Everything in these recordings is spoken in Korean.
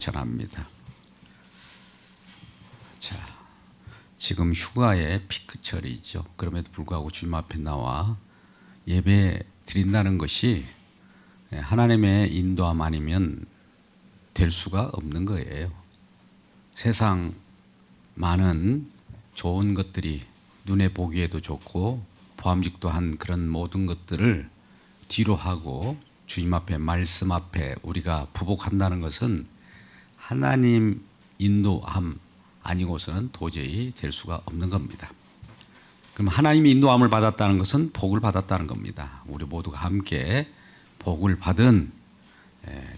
전합니다. 자, 지금 휴가의 피크철이죠. 그럼에도 불구하고 주님 앞에 나와 예배 드린다는 것이 하나님의 인도함 아니면 될 수가 없는 거예요. 세상 많은 좋은 것들이 눈에 보기에도 좋고 보암직도 한 그런 모든 것들을 뒤로 하고 주님 앞에 말씀 앞에 우리가 부복한다는 것은 하나님 인도함 아니고서는 도저히 될 수가 없는 겁니다. 그럼 하나님의 인도함을 받았다는 것은 복을 받았다는 겁니다. 우리 모두가 함께 복을 받은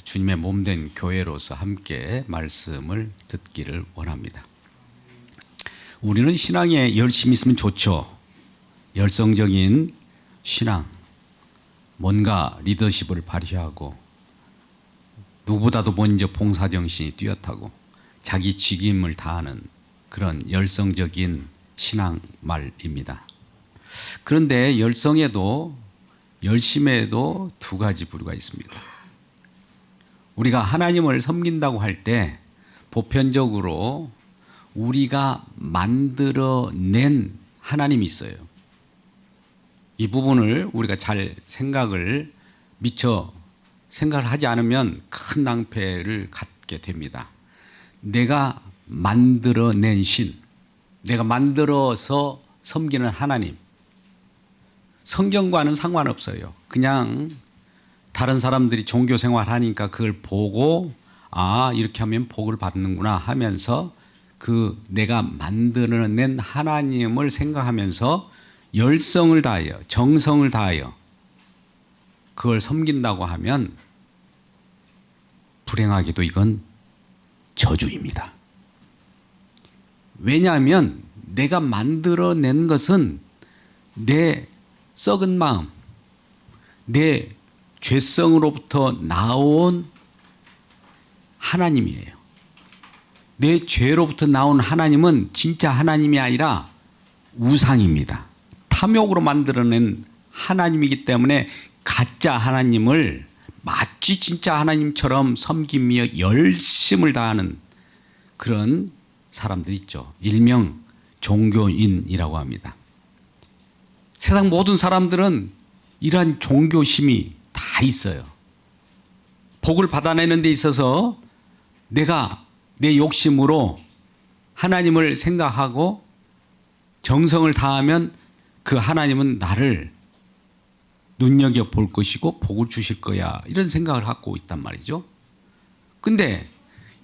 주님의 몸된 교회로서 함께 말씀을 듣기를 원합니다. 우리는 신앙에 열심히 있으면 좋죠. 열성적인 신앙, 뭔가 리더십을 발휘하고 누구보다도 먼저 봉사정신이 뚜렷하고 자기 직임을 다하는 그런 열성적인 신앙 말입니다. 그런데 열성에도 열심에도 두 가지 부류가 있습니다. 우리가 하나님을 섬긴다고 할 때 보편적으로 우리가 만들어낸 하나님이 있어요. 이 부분을 우리가 잘 생각을 하지 않으면 큰 낭패를 갖게 됩니다. 내가 만들어낸 신, 내가 만들어서 섬기는 하나님, 성경과는 상관없어요. 그냥 다른 사람들이 종교 생활하니까 그걸 보고 이렇게 하면 복을 받는구나 하면서 그 내가 만들어낸 하나님을 생각하면서 열성을 다하여 정성을 다하여 그걸 섬긴다고 하면 불행하게도 이건 저주입니다. 왜냐하면 내가 만들어낸 것은 내 썩은 마음, 내 죄성으로부터 나온 하나님이에요. 내 죄로부터 나온 하나님은 진짜 하나님이 아니라 우상입니다. 탐욕으로 만들어낸 하나님이기 때문에 가짜 하나님을 마치 진짜 하나님처럼 섬기며 열심을 다하는 그런 사람들 있죠. 일명 종교인이라고 합니다. 세상 모든 사람들은 이러한 종교심이 다 있어요. 복을 받아내는 데 있어서 내가 내 욕심으로 하나님을 생각하고 정성을 다하면 그 하나님은 나를 눈여겨볼 것이고 복을 주실 거야, 이런 생각을 갖고 있단 말이죠. 근데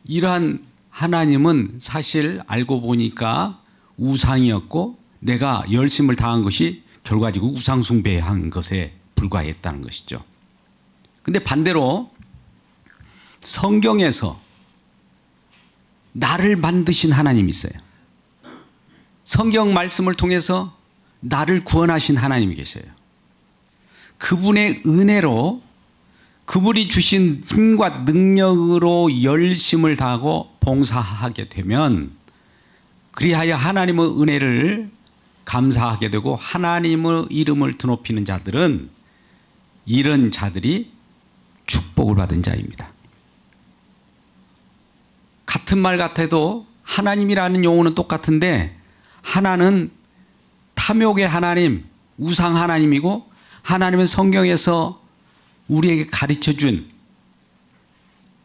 이러한 하나님은 사실 알고 보니까 우상이었고 내가 열심을 다한 것이 결과적으로 우상 숭배한 것에 불과했다는 것이죠. 근데 반대로 성경에서 나를 만드신 하나님이 있어요. 성경 말씀을 통해서 나를 구원하신 하나님이 계세요. 그분의 은혜로 그분이 주신 힘과 능력으로 열심을 다하고 봉사하게 되면 그리하여 하나님의 은혜를 감사하게 되고 하나님의 이름을 드높이는 자들은 이런 자들이 축복을 받은 자입니다. 같은 말 같아도 하나님이라는 용어는 똑같은데 하나는 탐욕의 하나님, 우상 하나님이고 하나님은 성경에서 우리에게 가르쳐준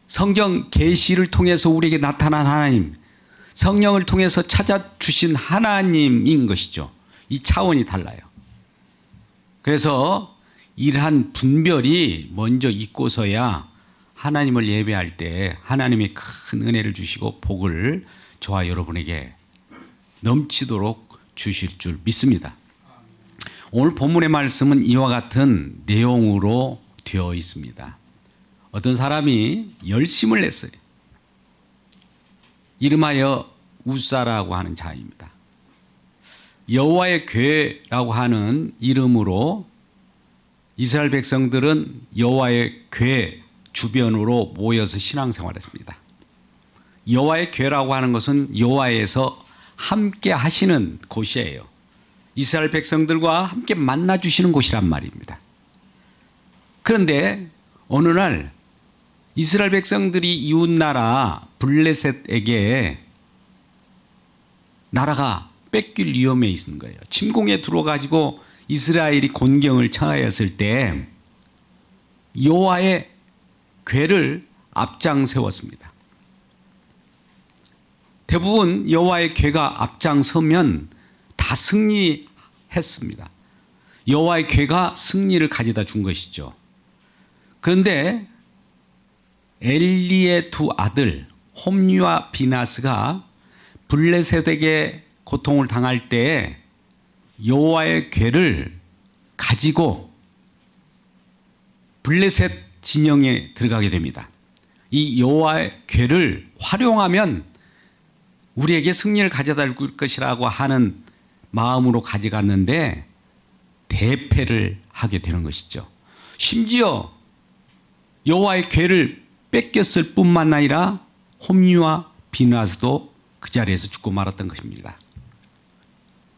성경 계시를 통해서 우리에게 나타난 하나님, 성령을 통해서 찾아주신 하나님인 것이죠. 이 차원이 달라요. 그래서 이러한 분별이 먼저 있고서야 하나님을 예배할 때 하나님이 큰 은혜를 주시고 복을 저와 여러분에게 넘치도록 주실 줄 믿습니다. 오늘 본문의 말씀은 이와 같은 내용으로 되어 있습니다. 어떤 사람이 열심을 냈어요. 이름하여 우사라고 하는 자입니다. 여호와의 궤라고 하는 이름으로 이스라엘 백성들은 여호와의 궤 주변으로 모여서 신앙생활했습니다. 여호와의 궤라고 하는 것은 여호와에서 함께 하시는 곳이에요. 이스라엘 백성들과 함께 만나 주시는 곳이란 말입니다. 그런데 어느 날 이스라엘 백성들이 이웃 나라 블레셋에게 나라가 뺏길 위험에 있는 거예요. 침공에 들어가지고 이스라엘이 곤경을 처하였을 때 여호와의 궤를 앞장 세웠습니다. 대부분 여호와의 궤가 앞장서면 다 승리했습니다. 여호와의 궤가 승리를 가져다 준 것이죠. 그런데 엘리의 두 아들 홈리와 비나스가 블레셋에게 고통을 당할 때 여호와의 궤를 가지고 블레셋 진영에 들어가게 됩니다. 이 여호와의 궤를 활용하면 우리에게 승리를 가져다 줄 것이라고 하는 마음으로 가져갔는데 대패를 하게 되는 것이죠. 심지어 여호와의 궤를 뺏겼을 뿐만 아니라 홈리와 비나스도 그 자리에서 죽고 말았던 것입니다.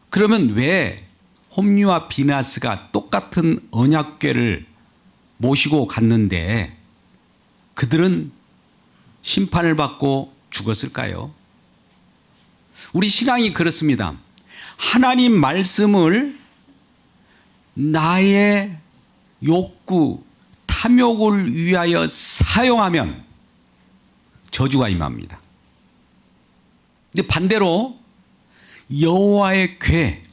그러면 왜 홈리와 비나스가 똑같은 언약궤를 모시고 갔는데 그들은 심판을 받고 죽었을까요? 우리 신앙이 그렇습니다. 하나님 말씀을 나의 욕구, 탐욕을 위하여 사용하면 저주가 임합니다. 근데 반대로 여호와의 궤,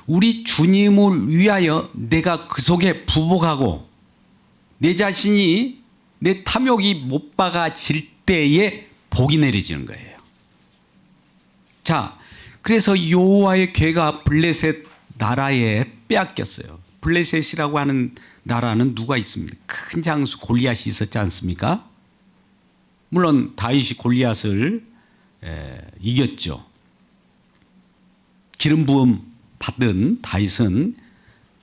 우리 주님을 위하여 내가 그 속에 부복하고 내 자신이 내 탐욕이 못 박아질 때에 복이 내려지는 거예요. 자, 그래서 여호와의 궤가 블레셋 나라에 빼앗겼어요. 블레셋이라고 하는 나라는 누가 있습니까? 큰 장수 골리앗이 있었지 않습니까? 물론 다윗이 골리앗을 이겼죠. 기름 부음 받은 다윗은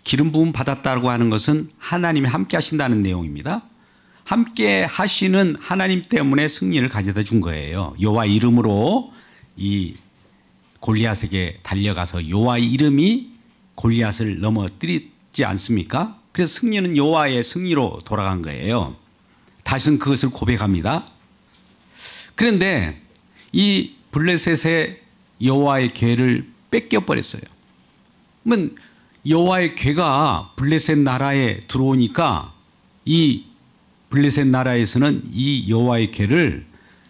기름 부음 받았다고 하는 것은 하나님이 함께 하신다는 내용입니다. 함께 하시는 하나님 때문에 승리를 가져다 준 거예요. 여호와 이름으로 이 골리앗에게 달려가서 여호와의 이름이 골리앗을 넘어뜨리지 않습니까? 그래서 승리는 여호와의 승리로 돌아간 거예요. 다윗은 그것을 고백합니다. 그런데 이 블레셋의 여호와의 궤를 뺏겨버렸어요. 그러면 여호와의 궤가 블레셋 나라에 들어오니까 이 블레셋 나라에서는 이 여호와의 궤를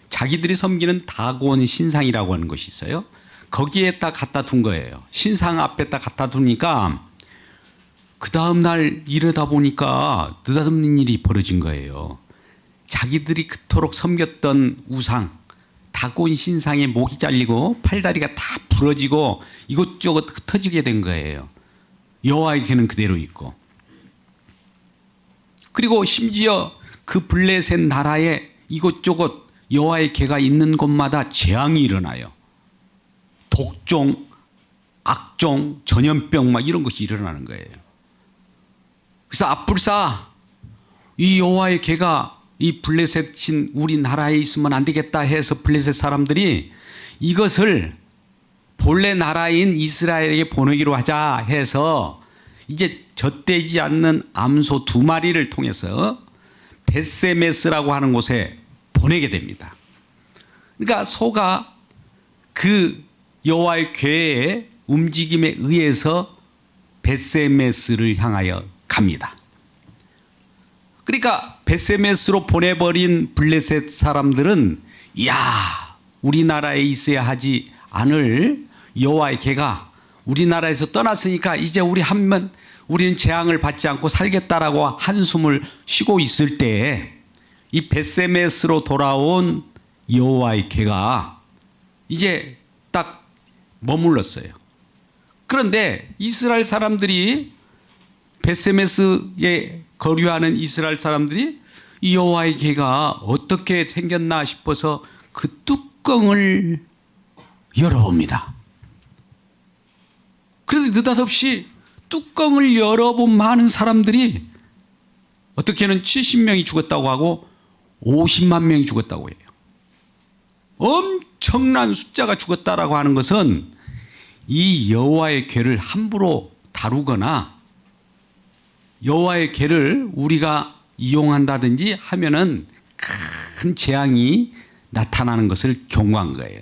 자기들이 섬기는 다곤 신상이라고 하는 것이 있어요. 거기에다 갖다 둔 거예요. 신상 앞에다 갖다 두니까 그 다음 날 이러다 보니까 느닷없는 일이 벌어진 거예요. 자기들이 그토록 섬겼던 우상, 다곤 신상의 목이 잘리고 팔다리가 다 부러지고 이것저것 흩어지게 된 거예요. 여호와의 궤는 그대로 있고. 그리고 심지어 그 블레셋 나라에 이곳저곳 여호와의 궤가 있는 곳마다 재앙이 일어나요. 독종, 악종, 전염병 막 이런 것이 일어나는 거예요. 그래서 앞불사 이 여호와의 궤가 이 블레셋인 우리 나라에 있으면 안 되겠다 해서 블레셋 사람들이 이것을 본래 나라인 이스라엘에게 보내기로 하자 해서 이제 젖대지 않는 암소 2마리를 통해서 벳세메스라고 하는 곳에 보내게 됩니다. 그러니까 소가 그 여호와의 궤의 움직임에 의해서 벳세메스를 향하여 갑니다. 그러니까 벳세메스로 보내버린 블레셋 사람들은 이야, 우리나라에 있어야 하지 않을 여호와의 궤가 우리나라에서 떠났으니까 이제 우리는 재앙을 받지 않고 살겠다라고 한숨을 쉬고 있을 때에 이 벳세메스로 돌아온 여호와의 궤가 이제 딱 머물렀어요. 그런데 이스라엘 사람들이 벳세메스에 거류하는 이스라엘 사람들이 이 여호와의 궤가 어떻게 생겼나 싶어서 그 뚜껑을 열어봅니다. 그런데 느닷없이 뚜껑을 열어본 많은 사람들이 어떻게는 70명이 죽었다고 하고 50만 명이 죽었다고 해요. 엄청난 숫자가 죽었다라고 하는 것은 이 여호와의 궤를 함부로 다루거나 여호와의 궤를 우리가 이용한다든지 하면은 큰 재앙이 나타나는 것을 경고한 거예요.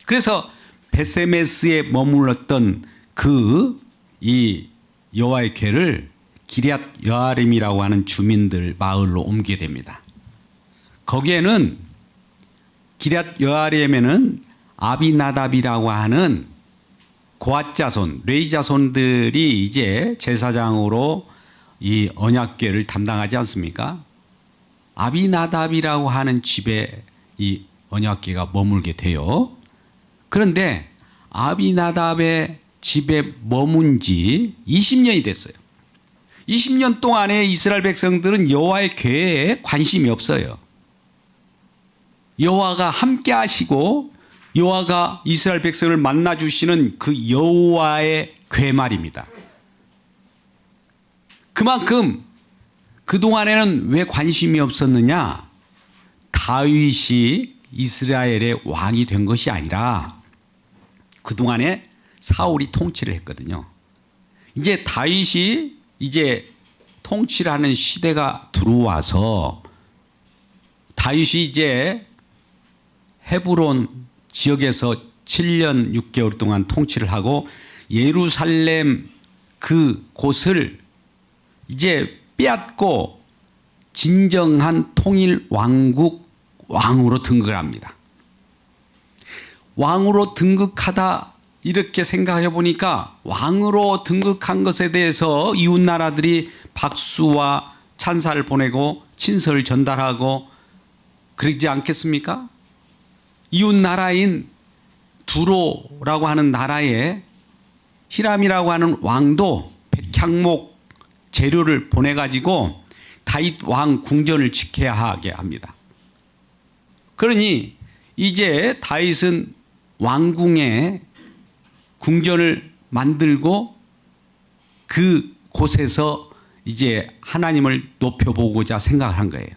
그래서 베세메스에 머물렀던 이 여호와의 궤를 기럇 여아림이라고 하는 주민들 마을로 옮기게 됩니다. 거기에는 기럇 여아림에는 아비나답이라고 하는 고앗 자손, 레위 자손들이 이제 제사장으로 이 언약궤를 담당하지 않습니까? 아비나답이라고 하는 집에 이 언약궤가 머물게 돼요. 그런데 아비나답의 집에 머문 지 20년이 됐어요. 20년 동안에 이스라엘 백성들은 여호와의 궤에 관심이 없어요. 여호와가 함께 하시고 여호와가 이스라엘 백성을 만나 주시는 그 여호와의 궤 말입니다. 그만큼 그동안에는 왜 관심이 없었느냐? 다윗이 이스라엘의 왕이 된 것이 아니라 그동안에 사울이 통치를 했거든요. 이제 다윗이 이제 통치를 하는 시대가 들어와서 다윗이 이제 헤브론 지역에서 7년 6개월 동안 통치를 하고 예루살렘 그 곳을 이제 빼앗고 진정한 통일 왕국 왕으로 등극을 합니다. 왕으로 등극하다 이렇게 생각해 보니까 왕으로 등극한 것에 대해서 이웃 나라들이 박수와 찬사를 보내고 친서를 전달하고 그러지 않겠습니까? 이웃 나라인 두로라고 하는 나라에 히람이라고 하는 왕도 백향목 재료를 보내가지고 다윗 왕 궁전을 지켜야 하게 합니다. 그러니 이제 다윗은 왕궁에 궁전을 만들고 그 곳에서 이제 하나님을 높여보고자 생각을 한 거예요.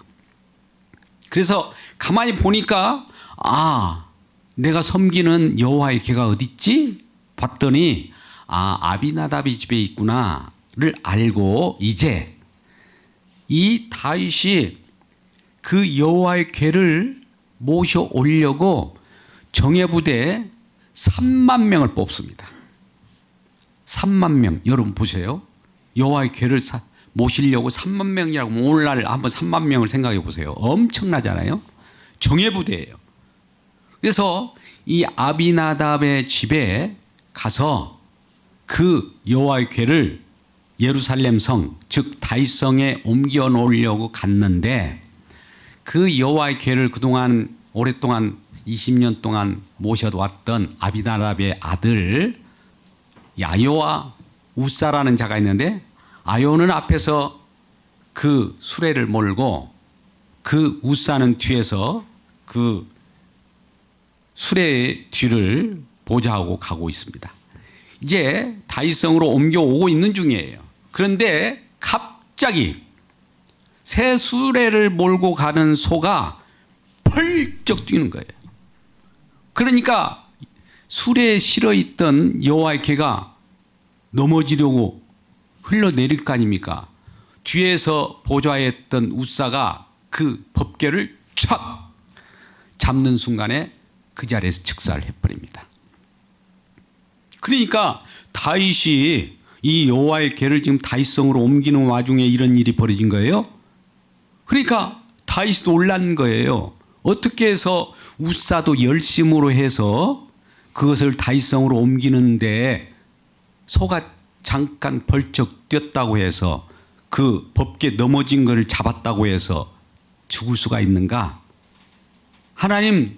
그래서 가만히 보니까 내가 섬기는 여호와의 궤가 어디 있지? 봤더니 아비나답이 집에 있구나를 알고 이제 이 다윗이 그 여호와의 궤를 모셔 오려고 정예부대 3만 명을 뽑습니다. 3만 명. 여러분 보세요. 여호와의 궤를 모시려고 3만 명이라고 오늘날 한번 3만 명을 생각해 보세요. 엄청나잖아요. 정예부대예요. 그래서 이 아비나답의 집에 가서 그 여호와의 궤를 예루살렘 성, 즉 다윗성에 옮겨 놓으려고 갔는데 그 여호와의 궤를 그동안 오랫동안 20년 동안 모셔왔던 아비나답의 아들 야요와 우사라는 자가 있는데 아요는 앞에서 그 수레를 몰고 그 우사는 뒤에서 그 수레의 뒤를 보좌하고 가고 있습니다. 이제 다윗성으로 옮겨오고 있는 중이에요. 그런데 갑자기 새 수레를 몰고 가는 소가 펄쩍 뛰는 거예요. 그러니까 수레에 실어 있던 여호와의 궤가 넘어지려고 흘러내릴 거 아닙니까? 뒤에서 보좌에 있던 우사가 그 법궤를 촥 잡는 순간에 그 자리에서 즉사를 해버립니다. 그러니까 다윗이 이 여호와의 궤를 지금 다윗성으로 옮기는 와중에 이런 일이 벌어진 거예요. 그러니까 다윗이 놀란 거예요. 어떻게 해서 우사도 열심으로 해서 그것을 다윗성으로 옮기는데 소가 잠깐 벌쩍 뛰었다고 해서 그 법궤 넘어진 것을 잡았다고 해서 죽을 수가 있는가? 하나님,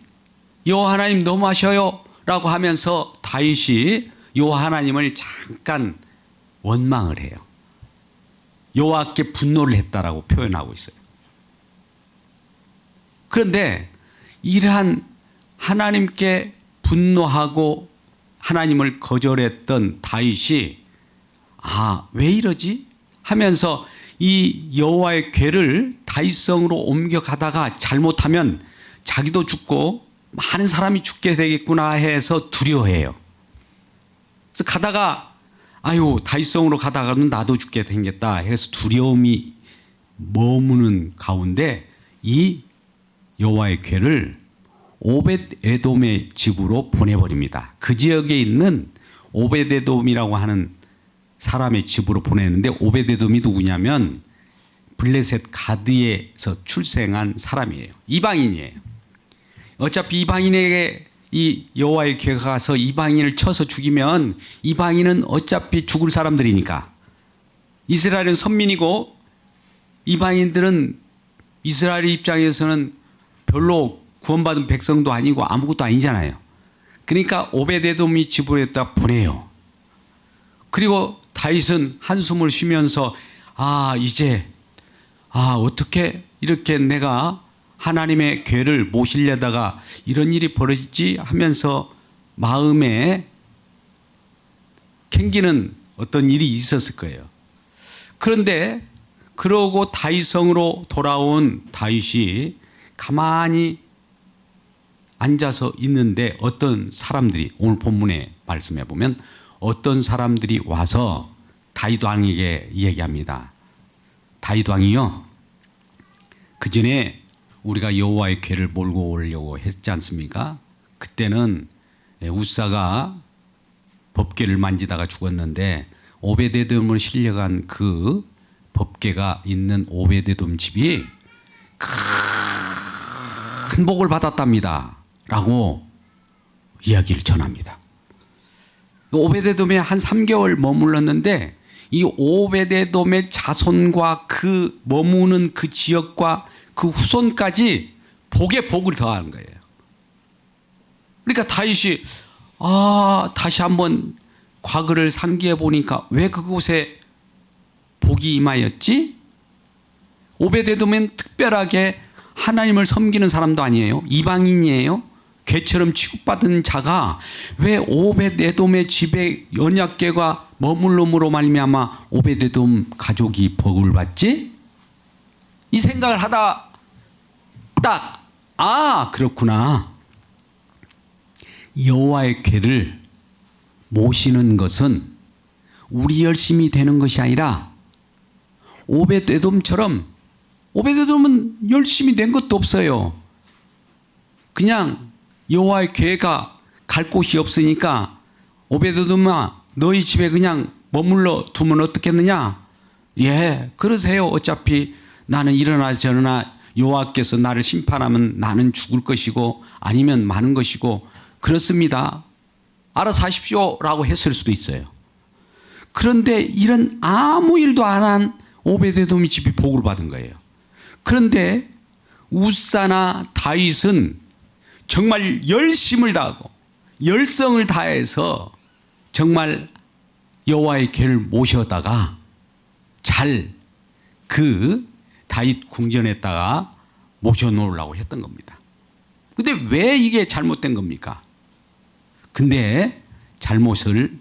여호와 하나님 너무하셔요 라고 하면서 다윗이 여호와 하나님을 잠깐 원망을 해요. 여호와께 분노를 했다라고 표현하고 있어요. 그런데 이러한 하나님께 분노하고 하나님을 거절했던 다윗이 왜 이러지? 하면서 이 여호와의 궤를 다윗성으로 옮겨가다가 잘못하면 자기도 죽고 많은 사람이 죽게 되겠구나 해서 두려워해요. 그래서 가다가 다윗성으로 가다가는 나도 죽게 생겼다 해서 두려움이 머무는 가운데 이 여호와의 궤를 오벳 에돔의 집으로 보내버립니다. 그 지역에 있는 오벳 에돔이라고 하는 사람의 집으로 보내는데, 오벳 에돔이 누구냐면 블레셋 가드에서 출생한 사람이에요. 이방인이에요. 어차피 이방인에게 이 여호와의 궤가 가서 이방인을 쳐서 죽이면 이방인은 어차피 죽을 사람들이니까, 이스라엘은 선민이고 이방인들은 이스라엘 입장에서는 별로 구원받은 백성도 아니고 아무것도 아니잖아요. 그러니까 오벳에돔이 집으로다 보내요. 그리고 다윗은 한숨을 쉬면서 이제 어떻게 이렇게 내가 하나님의 궤를 모시려다가 이런 일이 벌어지지 하면서 마음에 캥기는 어떤 일이 있었을 거예요. 그런데 그러고 다윗성으로 돌아온 다윗이 가만히 앉아서 있는데 어떤 사람들이, 오늘 본문에 말씀해 보면 어떤 사람들이 와서 다윗 왕에게 얘기합니다. 다윗 왕이요, 그 전에 우리가 여호와의 궤를 몰고 오려고 했지 않습니까? 그때는 우사가 법궤를 만지다가 죽었는데 오벳에돔을 실려간 그 법궤가 있는 오벳에돔 집이 큰 복을 받았답니다 라고 이야기를 전합니다. 오벳에돔에 한 3개월 머물렀는데 이 오벳에돔의 자손과 그 머무는 그 지역과 그 후손까지 복에 복을 더하는 거예요. 그러니까 다윗이 다시 한번 과거를 상기해 보니까 왜 그곳에 복이 임하였지? 오벳에돔은 특별하게 하나님을 섬기는 사람도 아니에요. 이방인이에요. 괴처럼 취급받은 자가 왜 오벳에돔의 집에 언약궤가 머물름으로 말미암아 오벳에돔 가족이 복을 받지? 이 생각을 하다 딱 그렇구나. 여호와의 궤를 모시는 것은 우리 열심히 되는 것이 아니라 오벳에돔처럼, 오벳에돔은 열심히 된 것도 없어요. 그냥 여호와의 궤가 갈 곳이 없으니까 오벳에돔아 너희 집에 그냥 머물러 두면 어떻겠느냐? 예, 그러세요. 어차피 나는 일어나 저러나 여호와께서 나를 심판하면 나는 죽을 것이고 아니면 마는 것이고 그렇습니다. 알아서 하십시오 라고 했을 수도 있어요. 그런데 이런 아무 일도 안 한 오벳에돔이 집이 복을 받은 거예요. 그런데 우사나 다윗은 정말 열심을 다하고 열성을 다해서 정말 여호와의 궤를 모셔다가 잘 그 다윗 궁전에다가 모셔놓으려고 했던 겁니다. 근데 왜 이게 잘못된 겁니까? 근데 잘못을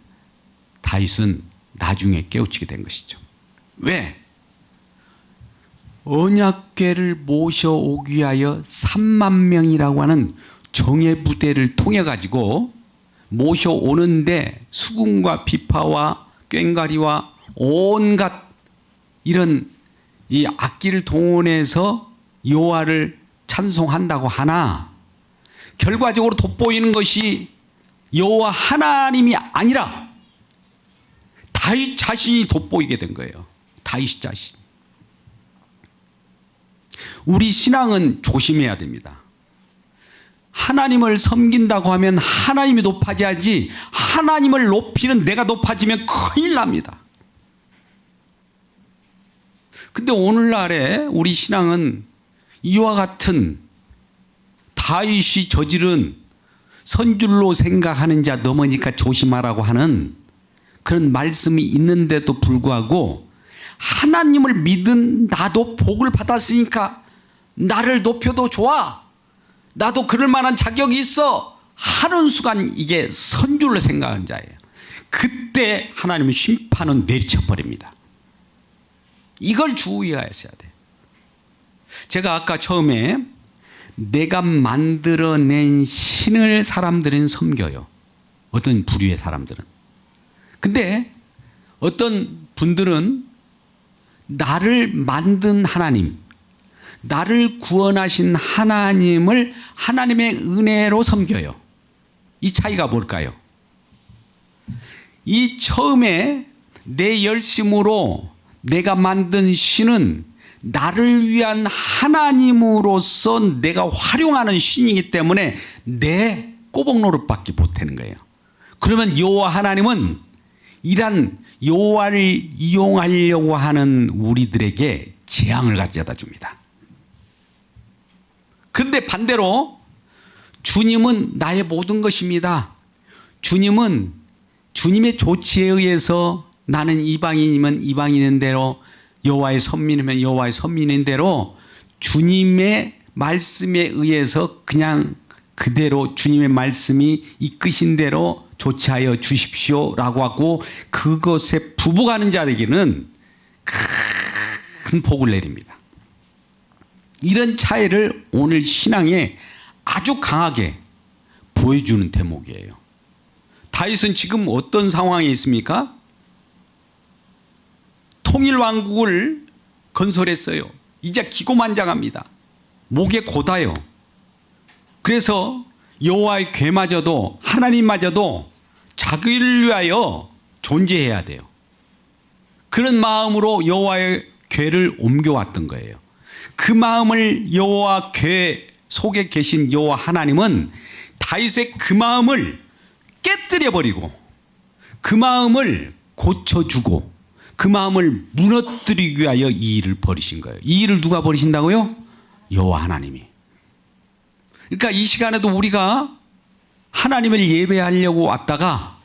다윗은 나중에 깨우치게 된 것이죠. 왜? 언약궤를 모셔오기 위하여 3만 명이라고 하는 정예 부대를 통해 가지고 모셔오는데 수금과 비파와 꽹과리와 온갖 이런 이 악기를 동원해서 여호와를 찬송한다고 하나 결과적으로 돋보이는 것이 여호와 하나님이 아니라 다윗 자신이 돋보이게 된 거예요. 다윗 자신. 우리 신앙은 조심해야 됩니다. 하나님을 섬긴다고 하면 하나님이 높아져야지, 하나님을 높이는 내가 높아지면 큰일 납니다. 근데 오늘날에 우리 신앙은 이와 같은 다윗이 저지른 선줄로 생각하는 자 넘으니까 조심하라고 하는 그런 말씀이 있는데도 불구하고 하나님을 믿은 나도 복을 받았으니까 나를 높여도 좋아, 나도 그럴 만한 자격이 있어 하는 순간 이게 선줄로 생각하는 자예요. 그때 하나님은 심판은 내리쳐버립니다. 이걸 주의하셔야 돼요. 제가 아까 처음에 내가 만들어낸 신을 사람들은 섬겨요. 어떤 부류의 사람들은. 근데 어떤 분들은 나를 만든 하나님, 나를 구원하신 하나님을 하나님의 은혜로 섬겨요. 이 차이가 뭘까요? 이 처음에 내 열심으로 내가 만든 신은 나를 위한 하나님으로서 내가 활용하는 신이기 때문에 내 꼬복 노릇밖에 못하는 거예요. 그러면 여호와 하나님은 이란 여호와를 이용하려고 하는 우리들에게 재앙을 가져다 줍니다. 그런데 반대로 주님은 나의 모든 것입니다. 주님은 주님의 조치에 의해서 나는 이방인이면 이방인인 대로 여호와의 선민이면 여호와의 선민인 대로 주님의 말씀에 의해서 그냥 그대로 주님의 말씀이 이끄신 대로 조치하여 주십시오라고 하고 그것에 부복하는 자에게는 큰 복을 내립니다. 이런 차이를 오늘 신앙에 아주 강하게 보여주는 대목이에요. 다윗은 지금 어떤 상황에 있습니까? 통일왕국을 건설했어요. 이제 기고만장합니다. 목에 고다요. 그래서 여호와의 괴마저도 하나님마저도 자기를 위하여 존재해야 돼요. 그런 마음으로 여호와의 괴를 옮겨왔던 거예요. 그 마음을 여호와 괴 속에 계신 여호와 하나님은 다윗의 그 마음을 깨뜨려 버리고 그 마음을 고쳐주고 그 마음을 무너뜨리기 위하여 이 일을 벌이신 거예요. 이 일을 누가 벌이신다고요? 여호와 하나님이. 그러니까 이 시간에도 우리가 하나님을 예배하려고 왔다가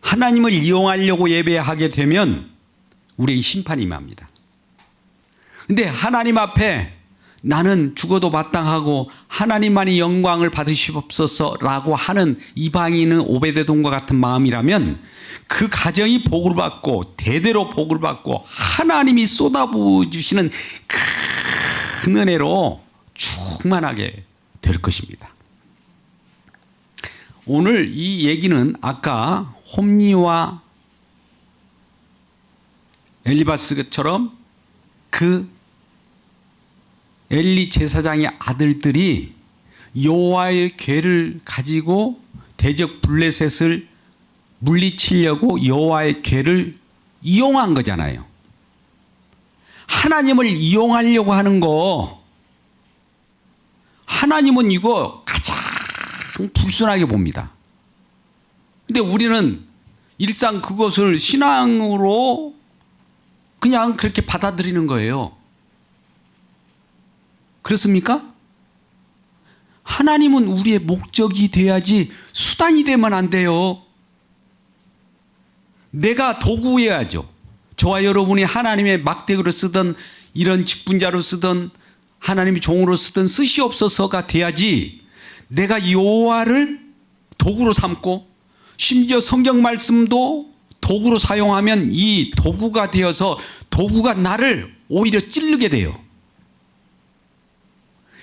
하나님을 이용하려고 예배하게 되면 우리의 심판이 임합니다. 근데 하나님 앞에 나는 죽어도 마땅하고 하나님만이 영광을 받으시옵소서라고 하는 이방인은 오베데돔과 같은 마음이라면 그 가정이 복을 받고 대대로 복을 받고 하나님이 쏟아부어 주시는 큰 은혜로 충만하게 될 것입니다. 오늘 이 얘기는 아까 홈리와 엘리바스처럼 그 엘리 제사장의 아들들이 여호와의 궤를 가지고 대적 블레셋을 물리치려고 여호와의 궤를 이용한 거잖아요. 하나님을 이용하려고 하는 거 하나님은 이거 가장 불순하게 봅니다. 근데 우리는 일상 그것을 신앙으로 그냥 그렇게 받아들이는 거예요. 그렇습니까? 하나님은 우리의 목적이 돼야지 수단이 되면 안 돼요. 내가 도구여야죠. 저와 여러분이 하나님의 막대기로 쓰던 이런 직분자로 쓰던 하나님의 종으로 쓰던 쓰시옵소서가 돼야지 내가 여호와를 도구로 삼고 심지어 성경 말씀도 도구로 사용하면 이 도구가 되어서 도구가 나를 오히려 찌르게 돼요.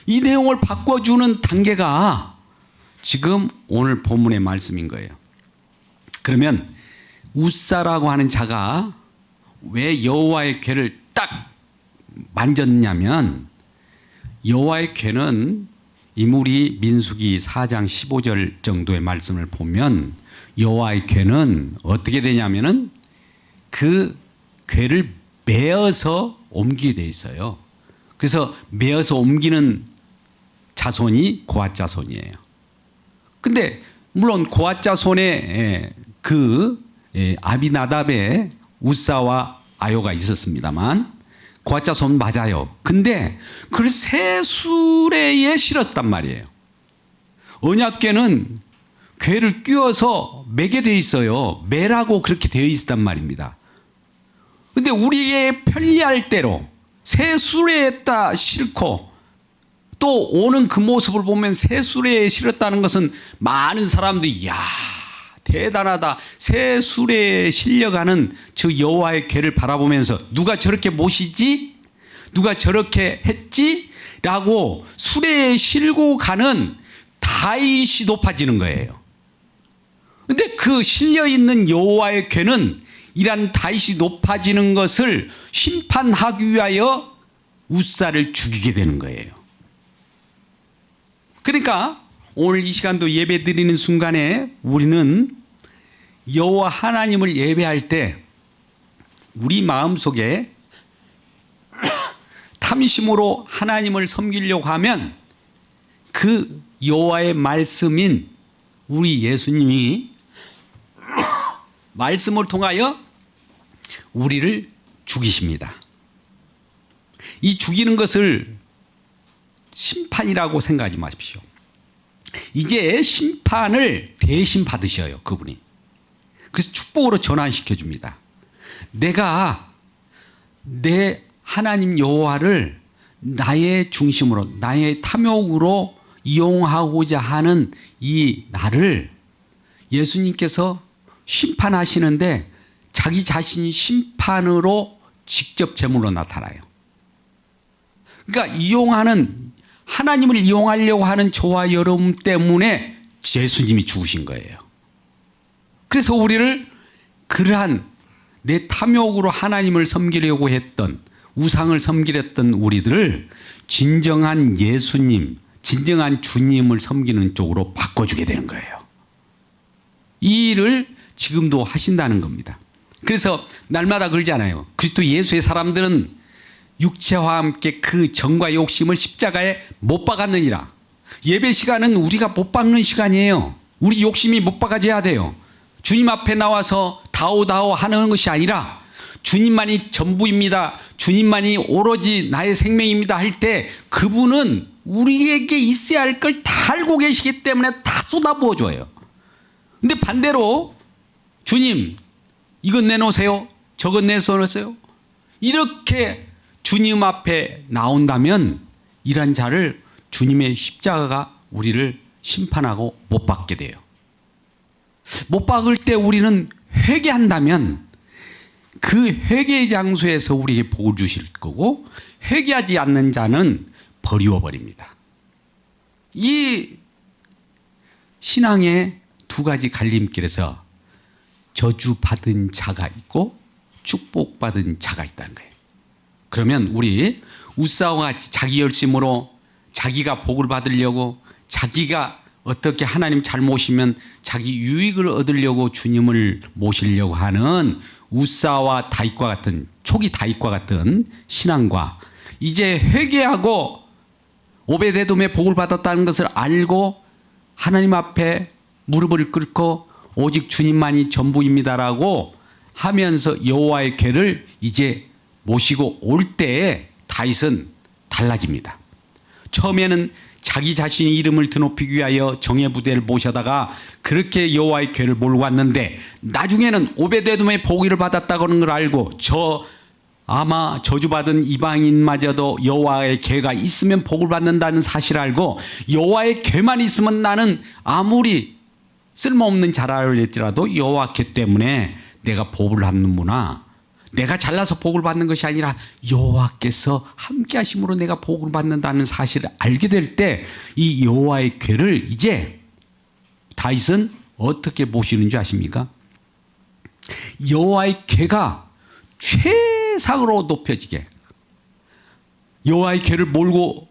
이 내용을 바꿔주는 단계가 지금 오늘 본문의 말씀인 거예요. 그러면 웃사라고 하는 자가 왜 여호와의 궤를 딱 만졌냐면 여호와의 궤는 이물이 민수기 4장 15절 정도의 말씀을 보면 여호와의 궤는 어떻게 되냐면은 그 궤를 메어서 옮기게 돼 있어요. 그래서 메어서 옮기는 자손이 고앗 자손이에요. 근데 물론 고앗 자손의 그 아비나답의 웃사와 아요가 있었습니다만 고앗 자손 맞아요. 근데 그걸 새 수레에 실었단 말이에요. 언약궤는 궤를 끼워서 매게 돼 있어요. 매라고 그렇게 되어 있단 말입니다. 근데 우리의 편리할 대로 새 수레에다 싣고 또 오는 그 모습을 보면 새 수레에 실었다는 것은 많은 사람들이 이야 대단하다 새 수레에 실려가는 저 여호와의 궤를 바라보면서 누가 저렇게 모시지? 누가 저렇게 했지? 라고 수레에 실고 가는 다윗이 높아지는 거예요. 근데 그 실려있는 여호와의 궤는 이란 다윗이 높아지는 것을 심판하기 위하여 웃사를 죽이게 되는 거예요. 그러니까 오늘 이 시간도 예배 드리는 순간에 우리는 여호와 하나님을 예배할 때 우리 마음속에 탐심으로 하나님을 섬기려고 하면 그 여호와의 말씀인 우리 예수님이 말씀을 통하여 우리를 죽이십니다. 이 죽이는 것을 심판이라고 생각하지 마십시오. 이제 심판을 대신 받으셔요, 그분이. 그래서 축복으로 전환시켜 줍니다. 내가 내 하나님 여호와를 나의 중심으로, 나의 탐욕으로 이용하고자 하는 이 나를 예수님께서 심판하시는데 자기 자신이 심판으로 직접 제물로 나타나요. 그러니까 하나님을 이용하려고 하는 저와 여러분 때문에 예수님이 죽으신 거예요. 그래서 우리를 그러한 내 탐욕으로 하나님을 섬기려고 했던, 우상을 섬기랬던 우리들을 진정한 예수님, 진정한 주님을 섬기는 쪽으로 바꿔주게 되는 거예요. 이 일을 지금도 하신다는 겁니다. 그래서 날마다 그러잖아요. 그리스도 예수의 사람들은 육체와 함께 그 정과 욕심을 십자가에 못 박았느니라. 예배 시간은 우리가 못 박는 시간이에요. 우리 욕심이 못 박아져야 돼요. 주님 앞에 나와서 다오다오 하는 것이 아니라 주님만이 전부입니다, 주님만이 오로지 나의 생명입니다 할 때 그분은 우리에게 있어야 할 걸 다 알고 계시기 때문에 다 쏟아부어 줘요. 근데 반대로 주님 이건 내놓으세요, 저건 내놓으세요, 이렇게 주님 앞에 나온다면 이런 자를 주님의 십자가가 우리를 심판하고 못 박게 돼요. 못 박을 때 우리는 회개한다면 그 회개의 장소에서 우리에게 복을 주실 거고, 회개하지 않는 자는 버리워 버립니다. 이 신앙의 두 가지 갈림길에서 저주받은 자가 있고 축복받은 자가 있다는 거예요. 그러면 우리 웃사와 같이 자기 열심으로 자기가 복을 받으려고, 자기가 어떻게 하나님 잘 모시면 자기 유익을 얻으려고 주님을 모시려고 하는 웃사와 다윗과 같은, 초기 다윗과 같은 신앙과, 이제 회개하고 오베데돔의 복을 받았다는 것을 알고 하나님 앞에 무릎을 꿇고 오직 주님만이 전부입니다라고 하면서 여호와의 궤를 이제 모시고 올 때에 다윗은 달라집니다. 처음에는 자기 자신의 이름을 드높이기 위하여 정예 부대를 모셔다가 그렇게 여호와의 궤를 몰고 왔는데, 나중에는 오베데돔의 복을 받았다는 걸 알고 아마 저주받은 이방인마저도 여호와의 궤가 있으면 복을 받는다는 사실을 알고, 여호와의 궤만 있으면 나는 아무리 쓸모없는 자라 할지라도 여호와 궤 때문에 내가 복을 받는구나, 내가 잘나서 복을 받는 것이 아니라 여호와께서 함께 하심으로 내가 복을 받는다는 사실을 알게 될 때 이 여호와의 궤를 이제 다윗은 어떻게 모시는 줄 아십니까? 여호와의 궤가 최상으로 높여지게, 여호와의 궤를 몰고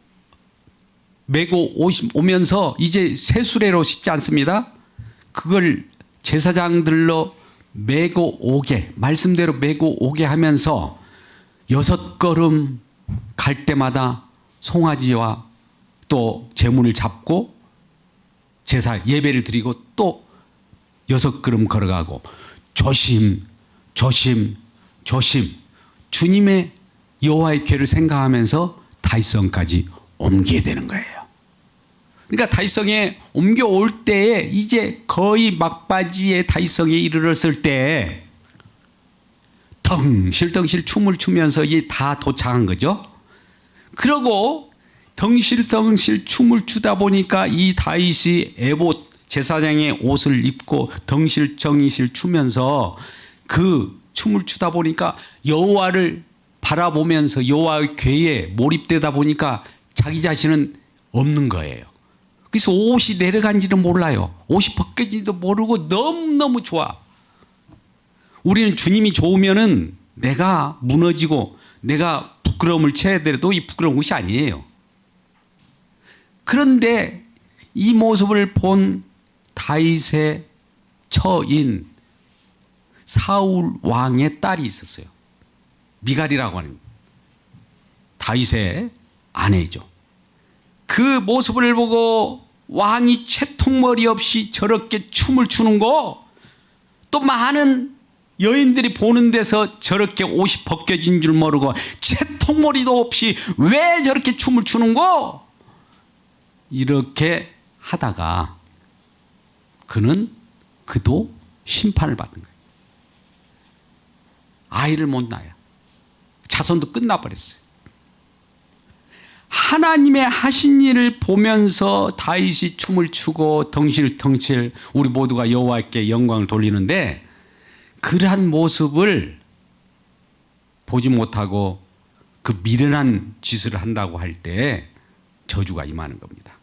메고 오면서 이제 새 수레로 싣지 않습니다. 그걸 제사장들로 메고 오게, 말씀대로 메고 오게 하면서 6걸음 갈 때마다 송아지와 또 제문을 잡고 제사 예배를 드리고 또 6걸음 걸어가고 조심 조심 조심 주님의 여호와의 궤를 생각하면서 다윗성까지 옮기게 되는 거예요. 그러니까 다윗성에 옮겨올 때에 이제 거의 막바지에 다윗성에 이르렀을 때 덩실덩실 춤을 추면서 이제 다 도착한 거죠. 그러고 덩실덩실 춤을 추다 보니까 이 다윗이 에봇 제사장의 옷을 입고 덩실덩실 추면서 그 춤을 추다 보니까 여호와를 바라보면서 여호와의 궤에 몰입되다 보니까 자기 자신은 없는 거예요. 그래서 옷이 내려간지는 몰라요. 옷이 벗겨진지도 모르고 너무너무 좋아. 우리는 주님이 좋으면은 내가 무너지고 내가 부끄러움을 채더라도 이 부끄러운 것이 아니에요. 그런데 이 모습을 본 다윗의 처인 사울 왕의 딸이 있었어요. 미갈이라고 하는 다윗의 아내죠. 그 모습을 보고 왕이 채통머리 없이 저렇게 춤을 추는 거, 또 많은 여인들이 보는 데서 저렇게 옷이 벗겨진 줄 모르고 채통머리도 없이 왜 저렇게 춤을 추는 거? 이렇게 하다가 그도 심판을 받은 거예요. 아이를 못 낳아요. 자손도 끝나버렸어요. 하나님의 하신 일을 보면서 다윗이 춤을 추고 덩실덩실 우리 모두가 여호와께 영광을 돌리는데, 그러한 모습을 보지 못하고 그 미련한 짓을 한다고 할 때 저주가 임하는 겁니다.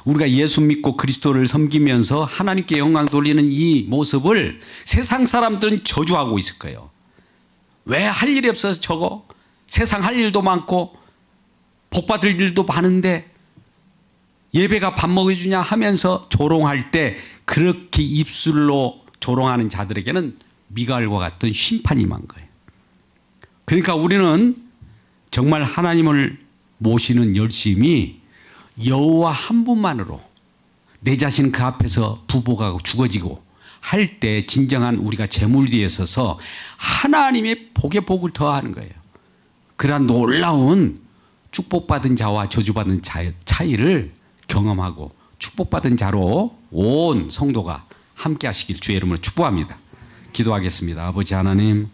우리가 예수 믿고 그리스도를 섬기면서 하나님께 영광 돌리는 이 모습을 세상 사람들은 저주하고 있을 거예요. 왜 할 일이 없어서 저거? 세상 할 일도 많고 복받을 일도 많은데 예배가 밥 먹여주냐 하면서 조롱할 때, 그렇게 입술로 조롱하는 자들에게는 미갈과 같은 심판이 임한 거예요. 그러니까 우리는 정말 하나님을 모시는 열심이 여호와 한 분만으로 내 자신 그 앞에서 부복하고 죽어지고 할 때 진정한 우리가 재물 뒤에 서서 하나님의 복의 복을 더하는 거예요. 그러한 놀라운 축복받은 자와 저주받은 자의 차이를 경험하고 축복받은 자로 온 성도가 함께 하시길 주의 이름으로 축복합니다. 기도하겠습니다. 아버지 하나님,